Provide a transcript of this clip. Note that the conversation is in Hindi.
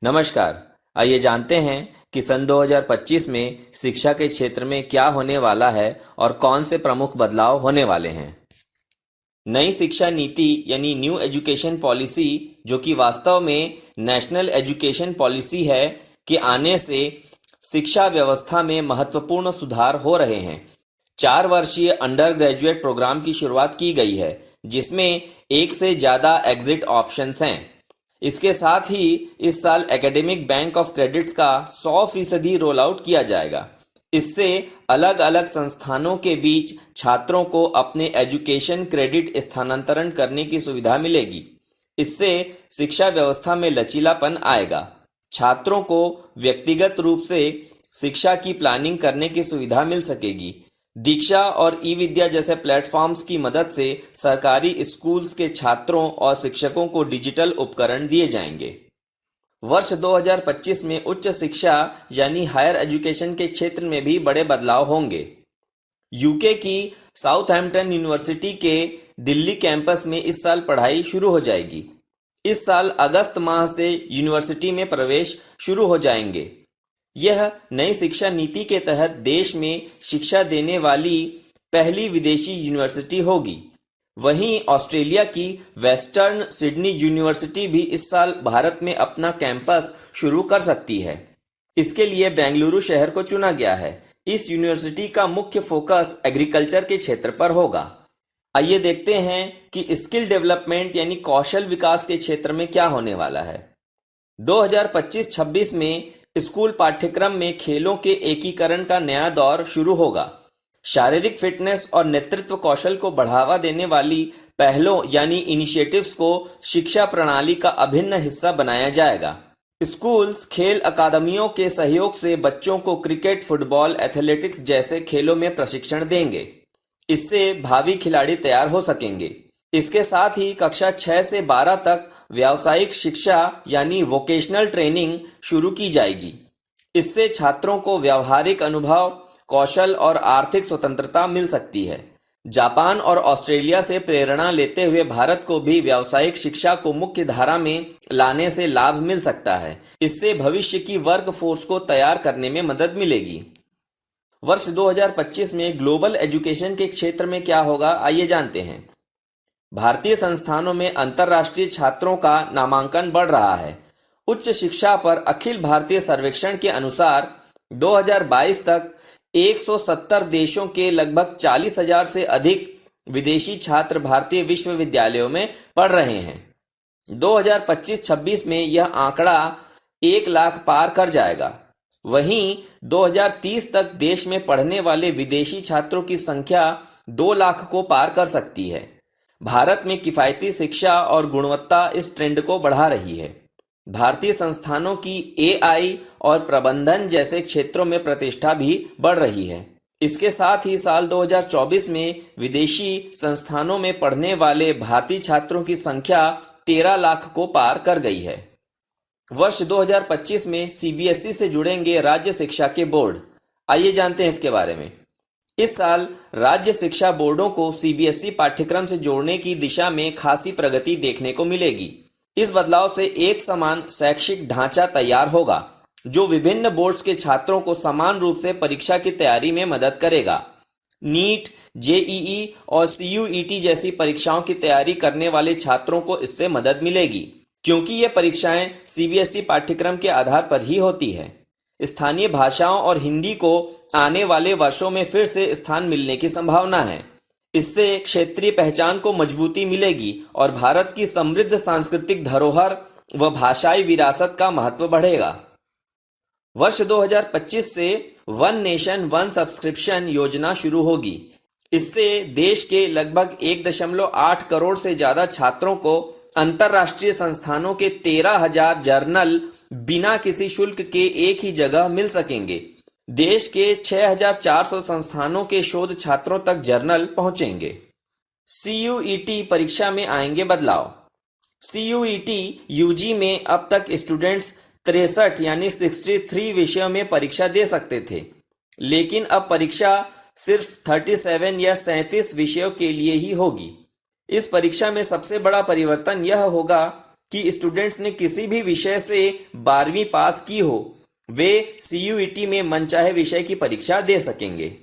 नमस्कार। आइए जानते हैं कि सन 2025 में शिक्षा के क्षेत्र में क्या होने वाला है और कौन से प्रमुख बदलाव होने वाले हैं। नई शिक्षा नीति यानी न्यू एजुकेशन पॉलिसी, जो कि वास्तव में नेशनल एजुकेशन पॉलिसी है, के आने से शिक्षा व्यवस्था में महत्वपूर्ण सुधार हो रहे हैं। 4 वर्षीय अंडर ग्रेजुएट प्रोग्राम की शुरुआत की गई है, जिसमें एक से ज़्यादा एग्जिट ऑप्शंस हैं। इसके साथ ही इस साल एकेडमिक बैंक ऑफ क्रेडिट्स का 100% रोल आउट किया जाएगा। इससे अलग अलग संस्थानों के बीच छात्रों को अपने एजुकेशन क्रेडिट स्थानांतरण करने की सुविधा मिलेगी। इससे शिक्षा व्यवस्था में लचीलापन आएगा। छात्रों को व्यक्तिगत रूप से शिक्षा की प्लानिंग करने की सुविधा मिल सकेगी। दीक्षा और ई विद्या जैसे प्लेटफॉर्म्स की मदद से सरकारी स्कूल्स के छात्रों और शिक्षकों को डिजिटल उपकरण दिए जाएंगे। वर्ष 2025 में उच्च शिक्षा यानी हायर एजुकेशन के क्षेत्र में भी बड़े बदलाव होंगे। यूके की साउथहैम्पटन यूनिवर्सिटी के दिल्ली कैंपस में इस साल पढ़ाई शुरू हो जाएगी। इस साल अगस्त माह से यूनिवर्सिटी में प्रवेश शुरू हो जाएंगे। यह नई शिक्षा नीति के तहत देश में शिक्षा देने वाली पहली विदेशी यूनिवर्सिटी होगी। वहीं ऑस्ट्रेलिया की वेस्टर्न सिडनी यूनिवर्सिटी भी इस साल भारत में अपना कैंपस शुरू कर सकती है। इसके लिए बेंगलुरु शहर को चुना गया है। इस यूनिवर्सिटी का मुख्य फोकस एग्रीकल्चर के क्षेत्र पर होगा। आइए देखते हैं कि स्किल डेवलपमेंट यानी कौशल विकास के क्षेत्र में क्या होने वाला है। 2025-26 में स्कूल पाठ्यक्रम में खेलों के एकीकरण का नया दौर शुरू होगा। शारीरिक फिटनेस और नेतृत्व कौशल को बढ़ावा देने वाली पहलों यानी इनिशिएटिव्स को शिक्षा प्रणाली का अभिन्न हिस्सा बनाया जाएगा। स्कूल्स खेल अकादमियों के सहयोग से बच्चों को क्रिकेट, फुटबॉल, एथलेटिक्स जैसे खेलों में प्रशिक्षण देंगे। इससे भावी खिलाड़ी तैयार हो सकेंगे। इसके साथ ही कक्षा 6 से 12 तक व्यावसायिक शिक्षा यानी वोकेशनल ट्रेनिंग शुरू की जाएगी। इससे छात्रों को व्यावहारिक अनुभव, कौशल और आर्थिक स्वतंत्रता मिल सकती है। जापान और ऑस्ट्रेलिया से प्रेरणा लेते हुए भारत को भी व्यावसायिक शिक्षा को मुख्य धारा में लाने से लाभ मिल सकता है। इससे भविष्य की वर्क फोर्स को तैयार करने में मदद मिलेगी। वर्ष 2025 में ग्लोबल एजुकेशन के क्षेत्र में क्या होगा, आइए जानते हैं। भारतीय संस्थानों में अंतर्राष्ट्रीय छात्रों का नामांकन बढ़ रहा है। उच्च शिक्षा पर अखिल भारतीय सर्वेक्षण के अनुसार 2022 तक 170 देशों के लगभग 40,000 से अधिक विदेशी छात्र भारतीय विश्वविद्यालयों में पढ़ रहे हैं। 2025-26 में यह आंकड़ा 1 लाख पार कर जाएगा। वहीं 2030 तक देश में पढ़ने वाले विदेशी छात्रों की संख्या 2 लाख को पार कर सकती है। भारत में किफ़ायती शिक्षा और गुणवत्ता इस ट्रेंड को बढ़ा रही है। भारतीय संस्थानों की एआई और प्रबंधन जैसे क्षेत्रों में प्रतिष्ठा भी बढ़ रही है। इसके साथ ही साल 2024 में विदेशी संस्थानों में पढ़ने वाले भारतीय छात्रों की संख्या 13 लाख को पार कर गई है। वर्ष 2025 में सीबीएसई से जुड़ेंगे राज्य शिक्षा के बोर्ड। आइए जानते हैं इसके बारे में। इस साल राज्य शिक्षा बोर्डों को सीबीएसई पाठ्यक्रम से जोड़ने की दिशा में खासी प्रगति देखने को मिलेगी। इस बदलाव से एक समान शैक्षिक ढांचा तैयार होगा, जो विभिन्न बोर्ड्स के छात्रों को समान रूप से परीक्षा की तैयारी में मदद करेगा। नीट, जेईई और सीयूईटी जैसी परीक्षाओं की तैयारी करने वाले छात्रों को इससे मदद मिलेगी, क्योंकि ये परीक्षाएं सीबीएसई पाठ्यक्रम के आधार पर ही होती है। स्थानीय भाषाओं और हिंदी को आने वाले वर्षों में फिर से स्थान मिलने की संभावना है। इससे क्षेत्रीय पहचान को मजबूती मिलेगी और भारत की समृद्ध सांस्कृतिक धरोहर व भाषाई विरासत का महत्व बढ़ेगा। वर्ष 2025 से वन नेशन वन सब्सक्रिप्शन योजना शुरू होगी। इससे देश के लगभग 1.8 करोड़ से ज्यादा छात्रों को अंतर्राष्ट्रीय संस्थानों के 13,000 जर्नल बिना किसी शुल्क के एक ही जगह मिल सकेंगे। देश के 6,400 संस्थानों के शोध छात्रों तक जर्नल पहुंचेंगे। सीयूईटी परीक्षा में आएंगे बदलाव। सीयूईटी यूजी में अब तक स्टूडेंट्स 63 यानी 63 विषयों में परीक्षा दे सकते थे, लेकिन अब परीक्षा सिर्फ 37 या 37 विषयों के लिए ही होगी। इस परीक्षा में सबसे बड़ा परिवर्तन यह होगा कि स्टूडेंट्स ने किसी भी विषय से 12वीं पास की हो वे CUET में मनचाहे विषय की परीक्षा दे सकेंगे।